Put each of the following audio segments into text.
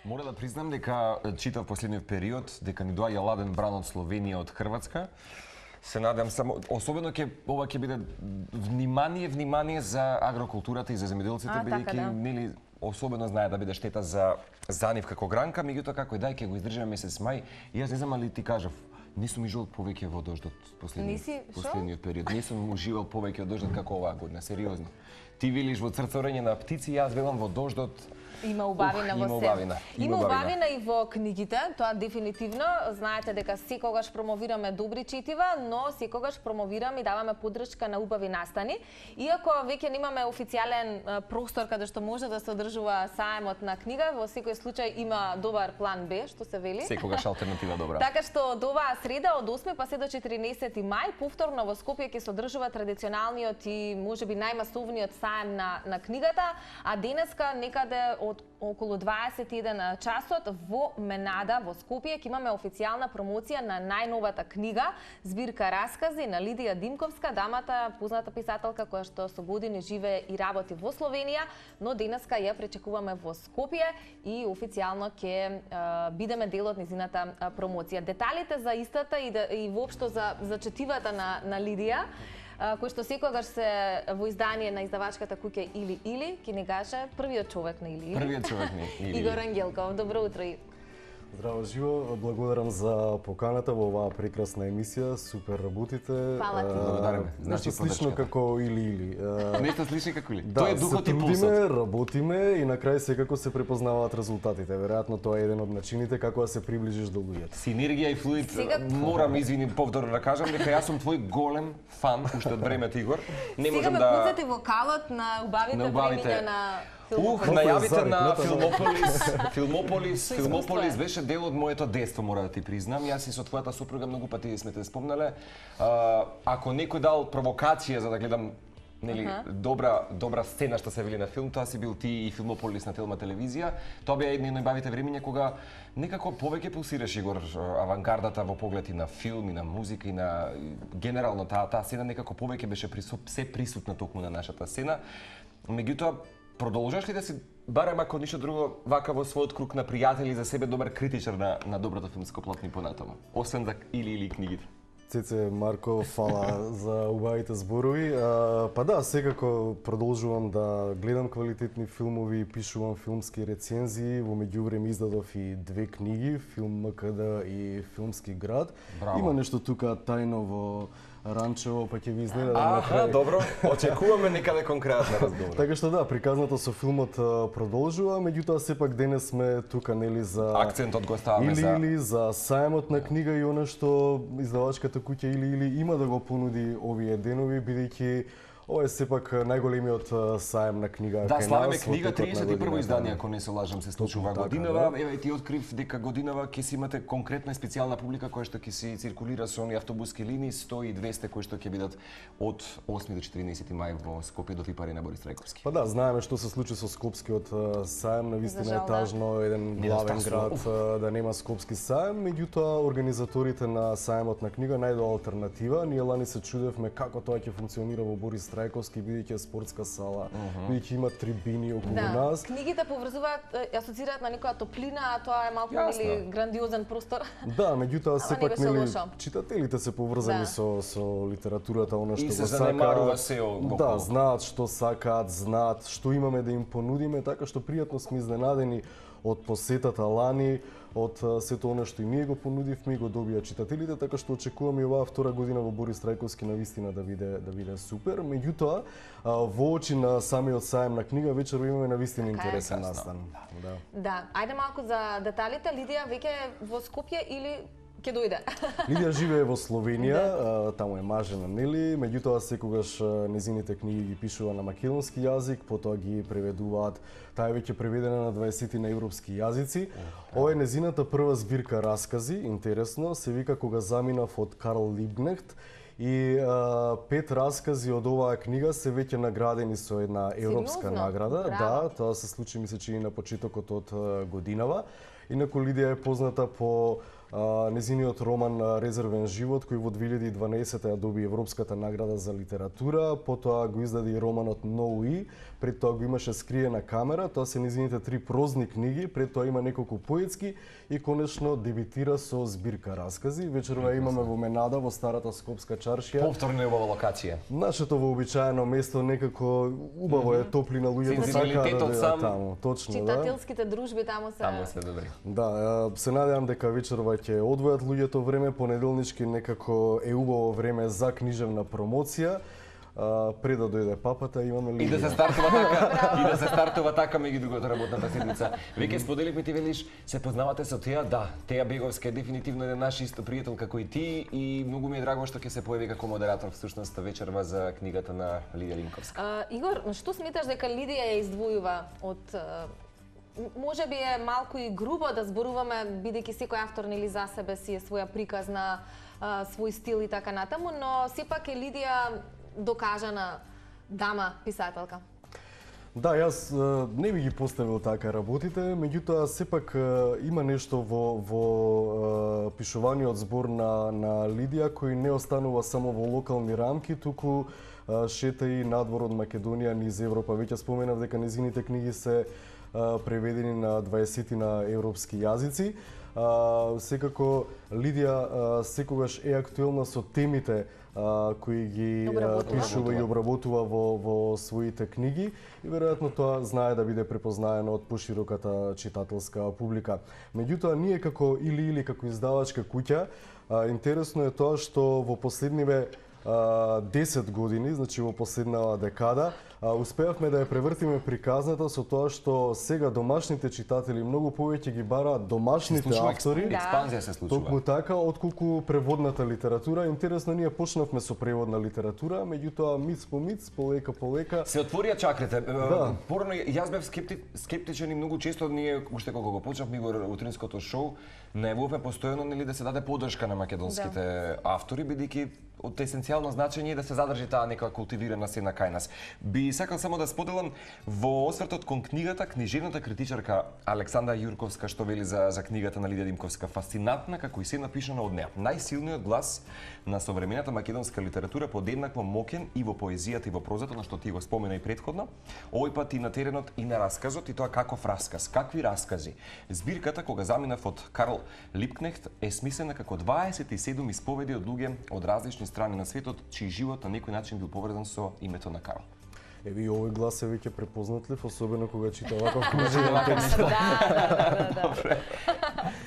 Мора да признам дека читав последниот период, дека ни доаѓа ладен бран од Словенија, од Хрватска. Се надам само, особено ова ќе биде внимание за агрокултурата и за земјоделците, бидејќи нели особено знае да биде штета за нив како гранка, меѓутоа како и дај ќе го издржиме месец мај. И јас не знам али ти кажав, не сум уживал повеќе во дождот последниот период. Не сум уживал повеќе од дождот како оваа година, сериозно. Ти велиш во црцорење на птици, јас велам во дождот. Има убавина во се. Има убавина и во книгите, тоа дефинитивно. Знаете дека секогаш промовираме добри четива, но секогаш промовираме и даваме поддршка на убави настани. Иако веќе немаме официјален простор каде што може да се одржува саемот на книга, во секој случај има добар план Б, што се вели. Секогаш алтернатива добра. Така што од оваа среда од 8 па се до 14 мај повторно во Скопје ќе се одржува традиционалниот и можеби најмасовниот саем на книгата, а денеска некаде од околу 21 часот во Менада во Скопје ќе имаме официјална промоција на најновата книга, збирка раскази на Лидија Димковска, дамата позната писателка која што со години живее и работи во Словенија, но денеска ја пречекуваме во Скопје и официјално ќе бидеме дел од низината промоција. Деталите за истата и воопшто за четивата на Лидија, кој што секогаш се во издание на издавачката куќа Или, ќе ни каже првиот човек на Или. Првиот човек на Или. Игор Ангелков, добро утро. Здраво живо, благодарам за поканата во оваа прекрасна емисија, супер работите. Фала ти. Благодарам. Нешто слично како Или. Нешто слично како Или. Да, Тој е духот и се пулсот. трудиме, работиме и на крај секако се препознаваат резултатите. Веројатно тоа е еден од начините како да се приближиш до луѓето. Синергија и флуид. Морам извини повторно да кажам дека јас сум твој голем фан уште од времето, Игор. Не можам да. Сега ме подсети вокалот на убавите времиња на најавите на Филмополис беше дел од моето детство, мора да ти признам. Јас и со твојата сопруга многу пати сме те спомнале. Ако некој дал провокација за да гледам добра сцена што се вели на филм, тоа си бил ти и Филмополис на Телма телевизија. Тоа беа едни од најбавите времиња кога некако повеќе пулсираш, Игор, авангардата во поглед и на филм и на музика и на генерално таа сцена некако повеќе беше се присутна токму на нашата сцена. Меѓутоа продолжаш ли да си, барем ако ништо друго, вака во својот круг на пријатели за себе добар критичар на доброто филмско платно и понатаму? Освен за Или книгите. Цеце, Марко, фала за убавите зборови. Па да, секако продолжувам да гледам квалитетни филмови, пишувам филмски рецензии. Во меѓувреме издадов и 2 книги, Филм МКД и Филмски град. Браво. Има нешто тука тајно во Ранчево, па ќе ви изненадам. Добро. Очекуваме некаде конкретно разговор. Така што да, приказната со филмот продолжува, меѓутоа сепак денес сме тука нели за акцентот го ставаме Или за саемот на книга и она што издавачката куќа Или има да го понуди овие денови, бидејќи ова е сепак најголемиот саем на книга кај нас. Да, славиме книга, во текот на 31 издание, ако не се лажам, се случува годинава. Еве ти открив дека годинава ќе си имате конкретна и специјална публика која што ќе си циркулира со оние автобуски линии 100 и 200 кои што ќе бидат од 8 до 14 мај во Скопје до Фипари на Борис Трајковски. Па да, знаеме што се случи со Скопскиот саем, навистина е тажно еден главен град да нема Скопски саем, меѓутоа организаторите на саемот на книга најдоа алтернатива. Ние лани се чудевме како тоа ќе функционира во Борис Трајковски, бидејќи е спортска сала, бидејќи има трибини околу нас. Книгите поврзуваат, асоцираат на некоја топлина, а тоа е малку или грандиозен простор. Да, меѓутоа сепак нели читателите се поврзани со литературата, она што го сакаат. И се занемарува се околу. Да, знаат што сакаат, знаат што имаме да им понудиме, така што пријатно сме изненадени од посетата лани, од сето она што и ние го понудивме и го добија читателите, така што очекуваме и оваа втора година во Борис Трајковски навистина да биде супер. Меѓутоа, во очи на самиот саем на книга вечер имаме навистина интересен настан. Да, ајде малку за деталите. Лидија веќе во Скопје или ќе дојде? Лидија живее во Словенија, таму е мажена, нели? Меѓутоа секогаш незините книги ги пишува на македонски јазик, потоа ги преведуваат. Таа е веќе преведена на 20 на европски јазици. Ова е незината прва збирка раскази, интересно, се вика Кога заминав од Карл Либнехт. И 5 раскази од оваа книга се веќе наградени со една европска награда. Да, тоа се случи мисля че и на почетокот од годинава. Инаку Лидија е позната по незиниот роман Резервен живот, кој во 2012 ја доби Европската награда за литература, потоа го издаде и романот Ноуи, пред тоа го имаше Скриена камера, тоа се незините 3 прозни книги, пред тоа има неколку поетски и конечно дебитира со збирка раскази. Вечерва имаме во Менада, во старата Скопска чаршија. Повторно е убава локација. Нашето вообичаено место некако убаво е топлина, луѓето сакаат да дојдат таму. Точно, да. Читателските дружби таму се добри. Да, се надевам дека вечерва ќе одвојат луѓето време, понеделнички некако е убаво време за книжевна промоција. Пред да дојде папата имаме луѓе. И да се стартува така меѓу другата работната седмица. Веќе споделивме, ти велиш, се познавате со Теја, да. Теја Беговска е дефинитивно еден наш исто пријател како и ти и многу ми е драго што ќе се појави како модератор всушност вечерва за книгата на Лидија Димковска. Игор, што сметаш дека Лидија ја издвојува од може би е малку и грубо да зборуваме, бидејќи секој автор нели за себе си е своја приказна, свој стил и така натаму, но сепак е Лидија докажана дама писателка. Да, јас не би ги поставил така работите, меѓутоа сепак има нешто во пишуваниот збор на Лидија кој не останува само во локални рамки, туку шета и надвор од Македонија низ Европа. Веќе споменав дека незините книги се преведени на 20 на европски јазици. Секако Лидија секогаш е актуелна со темите кои ги пишува и обработува во своите книги и веројатно тоа знае да биде препознаено од пошироката читателска публика. Меѓутоа ние како или како издавачка куќа, интересно е тоа што во последниве 10 години, значи во последнава декада, успеавме да ја превртиме приказната со тоа што сега домашните читатели многу повеќе ги бараат домашните автори. Експанзија се случува. Токму така, отколку преводната литература. Интересно, ние почнавме со преводна литература, меѓутоа миц по миц, полека се отворија чакрите. Да. Порано јас бев скептичен и многу често ние уште кога го почнавме го утринското шоу, најавувавме постојано нели да се даде поддршка на македонските автори, бидејќи од есенцијално значење е да се задржи таа нека култивирана сцена кај нас. Би сакал само да споделам во освртот кон книгата, книжевната критичарка Александра Јурковска што вели за книгата на Лидија Димковска, фасцинантна како и се напишана од неа. Најсилниот глас на современата македонска литература, подеднакво моќен и во поезијата и во прозата, на што ти го спомена и претходно, овој пат и на теренот и на расказот, и тоа каков расказ, какви раскази. Збирката кога заминав од Карл Липкнехт е смислена како 27 исповеди од луѓе од различни страни на светот, чиј живот на некој начин бил поврзан со името на Карл. Еви, овој глас е веќе препознатлив, особено кога чита ваков книжевен текст. Добре.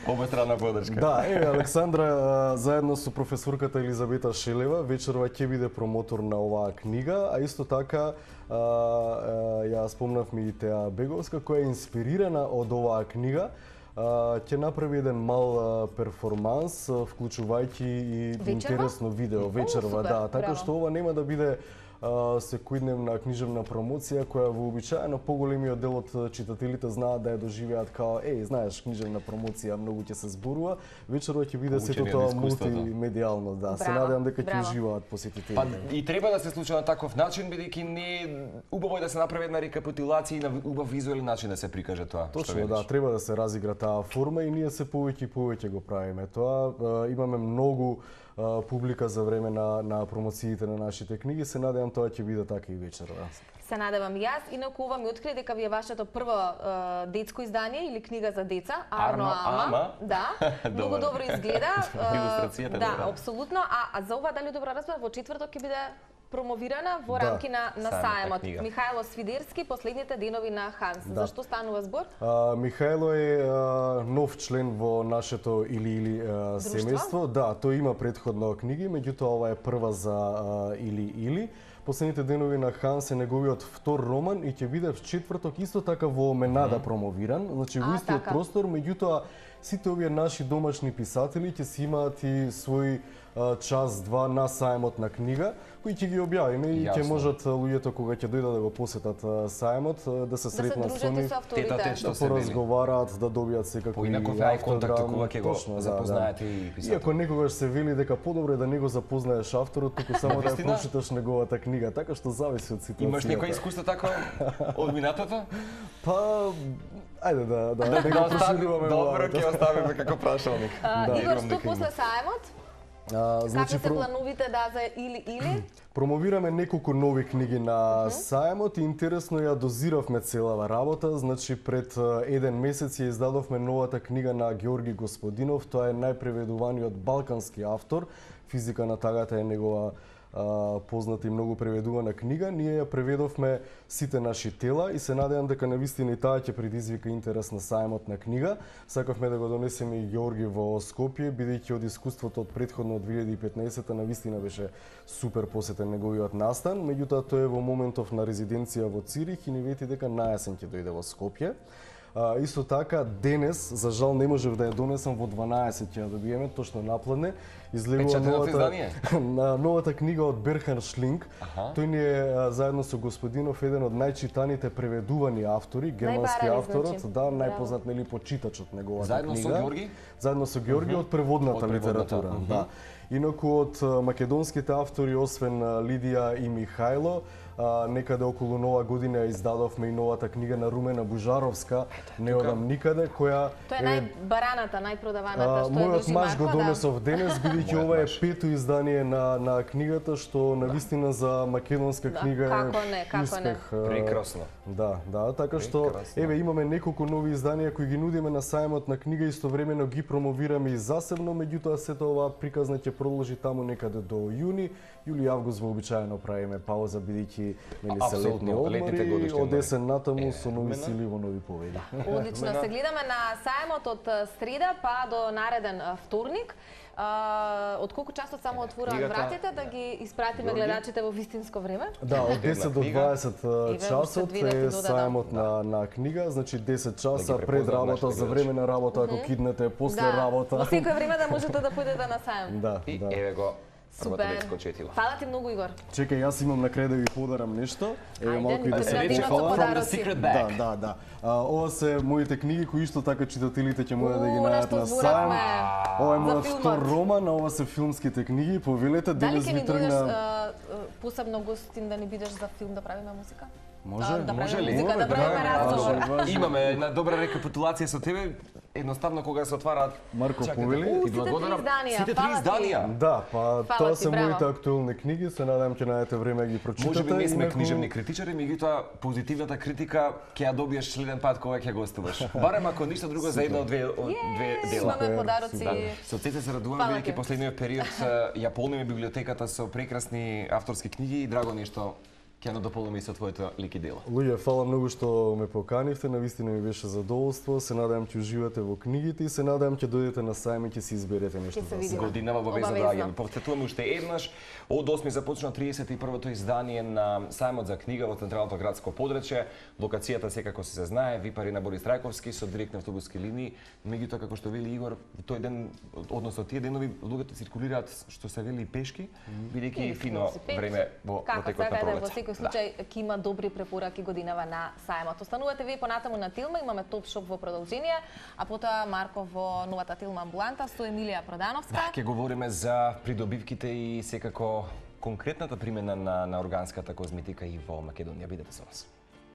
Обострана поддршка. Да, Александра заедно со професорката Елизабета Шелева вечерва ќе биде промотор на оваа книга, а исто така ја спомнавме и Теја Беговска која е инспирирана од оваа книга. Ќе направи еден мал перформанс, вклучувајќи и интересно видео вечерва, да, така што ова нема да биде секојдневна книжевна промоција која вообичаено поголемиот дел од читателите знаат да ја доживеат као знаеш, книжевна промоција многу ќе се зборува. Вечерва ќе биде сето тоа мултимедијално, да. Се надевам дека ќе уживаат посетителите. Па и треба да се случи на таков начин, бидејќи не убаво е да се направи една рекапитулација и на убав визуелен начин да се прикаже тоа. Точно, да, треба да се разигра таа форма и ние се повеќе и повеќе го правиме тоа. Имаме многу публика за време на промоциите на нашите книги. Се надевам тоа ќе биде така и вечерва. Се надевам јас. Инаку ова ми откри дека ви е вашето прво детско издание или книга за деца, Арно Ама. Да, многу добро изгледа. Илустрацијата да, апсолутно. А за ова дали добро разбрав, во четврток ќе биде промовирана во рамки на саемот. Михајло Свидерски, последните денови на Ханс. Да. Зашто станува збор? Михајло е нов член во нашето или семејство. Да, тој има претходно книги, меѓутоа ова е прва за или. Последните денови на Ханс е неговиот втор роман и ќе биде в четврток исто така во Менада промовиран, значи во истиот простор, меѓутоа сите овие наши домашни писатели ќе си имаат и свој час-два на саемот на книга, кои ќе ги објавиме и ќе можат луѓето кога ќе дојдат да го посетат саемот да се сретнат со нив, да поразговараат, да добијат секако и контакт кога ќе го запознаете и писателот. Иако некогаш се вели дека подобро е да не го запознаеш авторот, туку само да ја прочиташ неговата книга, така што зависи од ситуацијата. Имаш некој искуство така од минатото? Па Ајде да не го пошируваме. Добро, ќе оставиме како прашалник. Игор, што после сајмот? Какви се плановите за или? Промовираме неколку нови книги на сајмот и интересно ја дозиравме целава работа. Значи пред еден месец ја издадовме новата книга на Георги Господинов. Тоа е најпреведуваниот балкански автор. Физика на тагата е негова позната и многу преведувана книга. Ние ја преведовме Сите наши тела и се надевам дека навистина и таа ќе предизвика интерес на сајмот на книга. Сакавме да го донесеме и Георги во Скопје, бидејќи од искуството од претходно 2015-та навистина беше супер посетен неговиот настан. Меѓутоа тој е во моментов на резиденција во Цирих и ни вети дека наесен ќе дојде во Скопје. Исто така, денес, за жал не можев да ја донесам, во 12 ќе ја добиеме, точно напладне. Излегува новата книга од Берхан Шлинг. Тој ни е заедно со Господинов еден од најчитаните преведувани автори, германски авторот, да, најпознат нели по читачот неговата книга. Заедно со Георги? Заедно со Георги од преводната литература, да. Инаку од македонските автори, освен Лидија и Михајло, некаде околу Нова година издадовме и новата книга на Румена Бужаровска, Не одам никаде, која Тоа е најбараната, најпродаваната, што мојот маж го донесов денес, бидејќи ова е пето издание на книгата, што навистина за македонска книга е успех. Прекрасно. Да, така што еве имаме неколку нови изданија кои ги нудиме на сајмот на книга, истовремено ги промовираме и засебно, меѓутоа сето ова приказна ќе продолжи таму некаде до јуни, јули-август вообичаено правиме пауза бидејќи нели се летни одмори, од есен натаму со нови сили во нови победи. Одлично, се гледаме на сајмот од среда па до нареден вторник. Од колку часот само отворуваат вратите да ги испратиме гледачите во вистинско време? Да, од 10 до 20 часот е сајмот на книга, значи 10 часа пред работа, за време на работа, ако киднете, после работа. Во секој време да можете да појдете на сајм. Да. И еве го. Супер. Фала ти многу, Игор. Чекај, јас имам на крај да ви подарам нешто. Еве малку и да се рече Да. Ова се моите книги кои исто така читателите ќе можат да ги најдат на сајм. Ова е мојот втор роман, ова се филмските книги. Повелете, денес ви тргна. Дали ќе ни дојдеш посебно гостин да ни бидеш за филм да правиме музика? Може ли? Да правиме разговор. Имаме една добра рекапитулација со тебе. Едноставно кога се отвараат Марко повели. Ти благодарам. Сите три изданија. Да, па тоа се моите актуелни книги, се надевам ќе најдете време да ги прочитате. Можеби не сме книжевни критичари, меѓутоа позитивната критика ќе ја добиеш следен пат кога ќе гостуваш. Барем ако ништо друго за едно од две дела. Имаме подароци. Со Цеце се радуваме бидејќи последниот период ја полниме библиотеката со прекрасни авторски книги и драго нешто ќе надополниме и со твоето лики дела. Луѓе, фала многу што ме поканивте, навистина ми беше задоволство. Се надевам ќе уживате во книгите и се надевам ќе дојдете на сајм и ќе си изберете нешто за себе. Годинава обавезно доаѓаме. Повтетуваме уште еднаш. Од 8 започна 31-то издание на сајмот за книга во Централното градско подречје. Локацијата секако се знае, Випари на Борис Трајковски со директни автобуски линии. Меѓутоа како што вели Игор, тој ден, односно тие денови луѓето циркулираат што се вели пешки, бидејќи фино време во текот на пролет. Во секој случај ќе има добри препораки годинава на сајмот. Останувате вие понатаму на Тилма, имаме топ шоп во продолжение, а потоа Марко во новата Тилма амбуланта со Емилија Продановска. Да, ќе говориме за придобивките и секако конкретната примена на органската козметика и во Македонија. Бидете со нас.